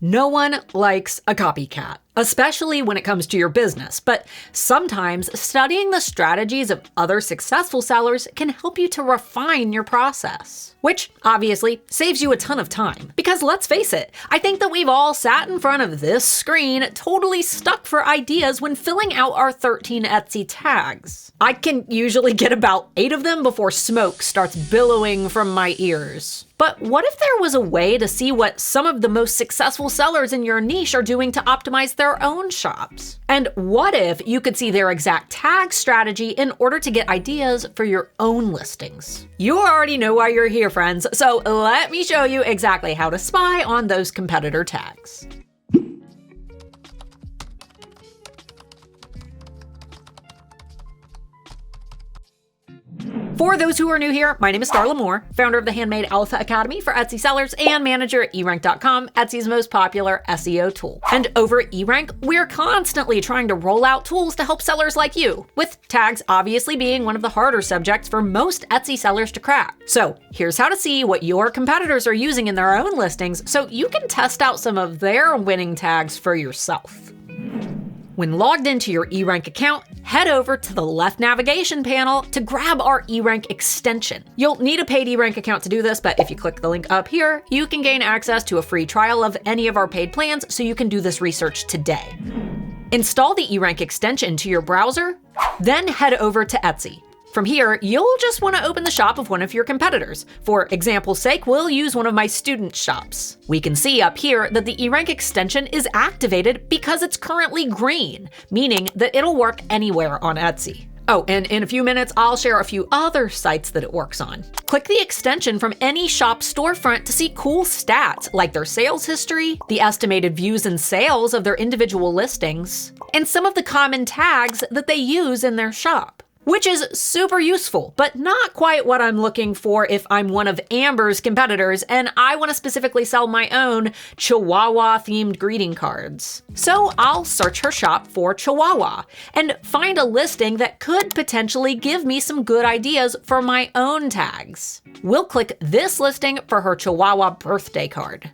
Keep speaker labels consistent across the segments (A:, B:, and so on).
A: No one likes a copycat, especially when it comes to your business, but sometimes studying the strategies of other successful sellers can help you to refine your process, which obviously saves you a ton of time. Because let's face it, I think that we've all sat in front of this screen totally stuck for ideas when filling out our 13 Etsy tags. I can usually get about 8 of them before smoke starts billowing from my ears. But what if there was a way to see what some of the most successful sellers in your niche are doing to optimize their own shops? And what if you could see their exact tag strategy in order to get ideas for your own listings? You already know why you're here, friends, so let me show you exactly how to spy on those competitor tags. For those who are new here, my name is Starla Moore, founder of the Handmade Alpha Academy for Etsy sellers and manager at erank.com, Etsy's most popular SEO tool. And over at erank, we're constantly trying to roll out tools to help sellers like you, with tags obviously being one of the harder subjects for most Etsy sellers to crack. So here's how to see what your competitors are using in their own listings so you can test out some of their winning tags for yourself. When logged into your erank account, head over to the left navigation panel to grab our erank extension. You'll need a paid erank account to do this, but if you click the link up here, you can gain access to a free trial of any of our paid plans so you can do this research today. Install the erank extension to your browser, then head over to Etsy. From here, you'll just want to open the shop of one of your competitors. For example's sake, we'll use one of my student shops. We can see up here that the erank extension is activated because it's currently green, meaning that it'll work anywhere on Etsy. Oh, and in a few minutes, I'll share a few other sites that it works on. Click the extension from any shop storefront to see cool stats like their sales history, the estimated views and sales of their individual listings, and some of the common tags that they use in their shop. Which is super useful, but not quite what I'm looking for if I'm one of Amber's competitors and I want to specifically sell my own Chihuahua-themed greeting cards. So I'll search her shop for Chihuahua and find a listing that could potentially give me some good ideas for my own tags. We'll click this listing for her Chihuahua birthday card.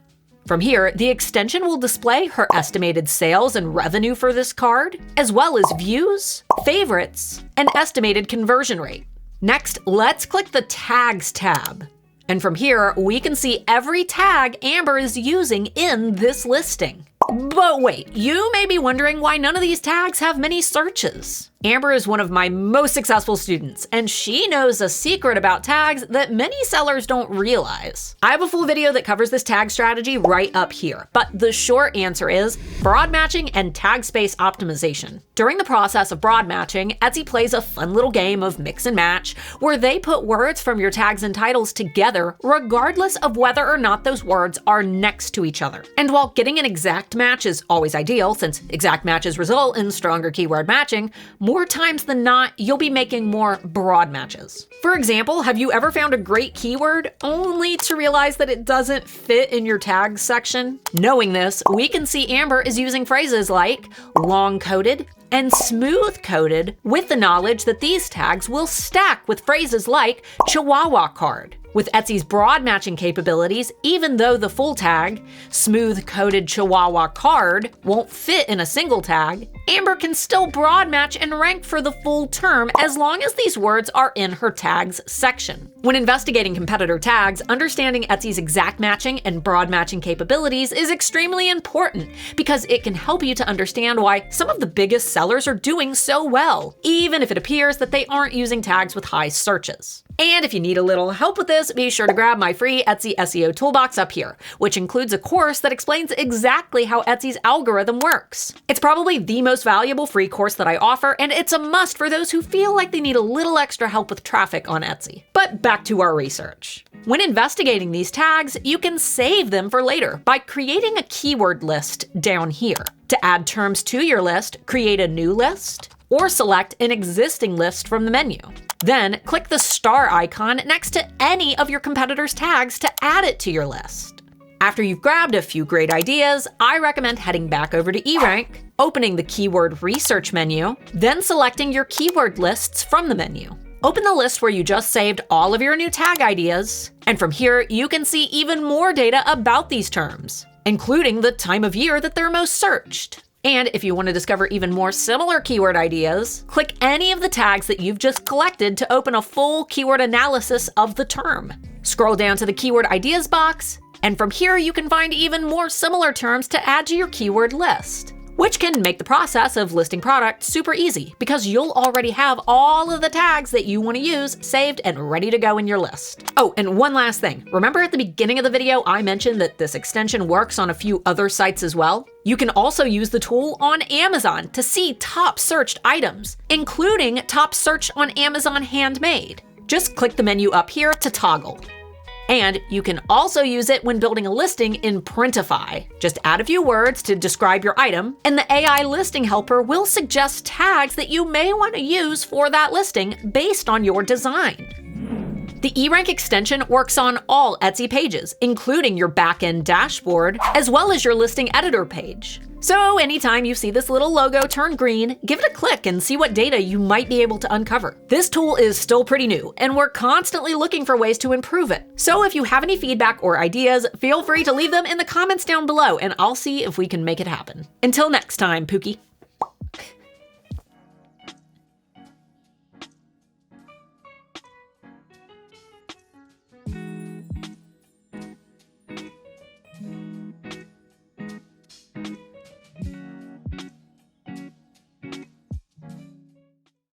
A: From here, the extension will display her estimated sales and revenue for this card, as well as views, favorites, and estimated conversion rate. Next, let's click the Tags tab. And from here, we can see every tag Amber is using in this listing. But wait, you may be wondering why none of these tags have many searches. Amber is one of my most successful students, and she knows a secret about tags that many sellers don't realize. I have a full video that covers this tag strategy right up here, but the short answer is broad matching and tag space optimization. During the process of broad matching, Etsy plays a fun little game of mix and match, where they put words from your tags and titles together regardless of whether or not those words are next to each other. And while getting an exact match is always ideal, since exact matches result in stronger keyword matching, more times than not, you'll be making more broad matches. For example, have you ever found a great keyword only to realize that it doesn't fit in your tags section? Knowing this, we can see Amber is using phrases like long-coded and smooth-coded with the knowledge that these tags will stack with phrases like Chihuahua card. With Etsy's broad matching capabilities, even though the full tag, smooth-coded Chihuahua card, won't fit in a single tag, Amber can still broad match and rank for the full term as long as these words are in her tags section. When investigating competitor tags, understanding Etsy's exact matching and broad matching capabilities is extremely important because it can help you to understand why some of the biggest sellers are doing so well, even if it appears that they aren't using tags with high searches. And if you need a little help with this, be sure to grab my free Etsy SEO toolbox up here, which includes a course that explains exactly how Etsy's algorithm works. It's probably the most valuable free course that I offer, and it's a must for those who feel like they need a little extra help with traffic on Etsy. But back to our research. When investigating these tags, you can save them for later by creating a keyword list down here. To add terms to your list, create a new list, or select an existing list from the menu. Then click the star icon next to any of your competitors' tags to add it to your list. After you've grabbed a few great ideas, I recommend heading back over to erank, opening the keyword research menu, then selecting your keyword lists from the menu. Open the list where you just saved all of your new tag ideas, and from here you can see even more data about these terms. including the time of year that they're most searched. And if you want to discover even more similar keyword ideas, click any of the tags that you've just collected to open a full keyword analysis of the term. Scroll down to the keyword ideas box, and from here you can find even more similar terms to add to your keyword list, which can make the process of listing products super easy because you'll already have all of the tags that you want to use saved and ready to go in your list. Oh, and one last thing. Remember at the beginning of the video, I mentioned that this extension works on a few other sites as well? You can also use the tool on Amazon to see top searched items, including top search on Amazon Handmade. Just click the menu up here to toggle. And you can also use it when building a listing in Printify. Just add a few words to describe your item, and the AI listing helper will suggest tags that you may want to use for that listing based on your design. The eRank extension works on all Etsy pages, including your backend dashboard, as well as your listing editor page. So anytime you see this little logo turn green, give it a click and see what data you might be able to uncover. This tool is still pretty new, and we're constantly looking for ways to improve it. So if you have any feedback or ideas, feel free to leave them in the comments down below, and I'll see if we can make it happen. Until next time, Pookie.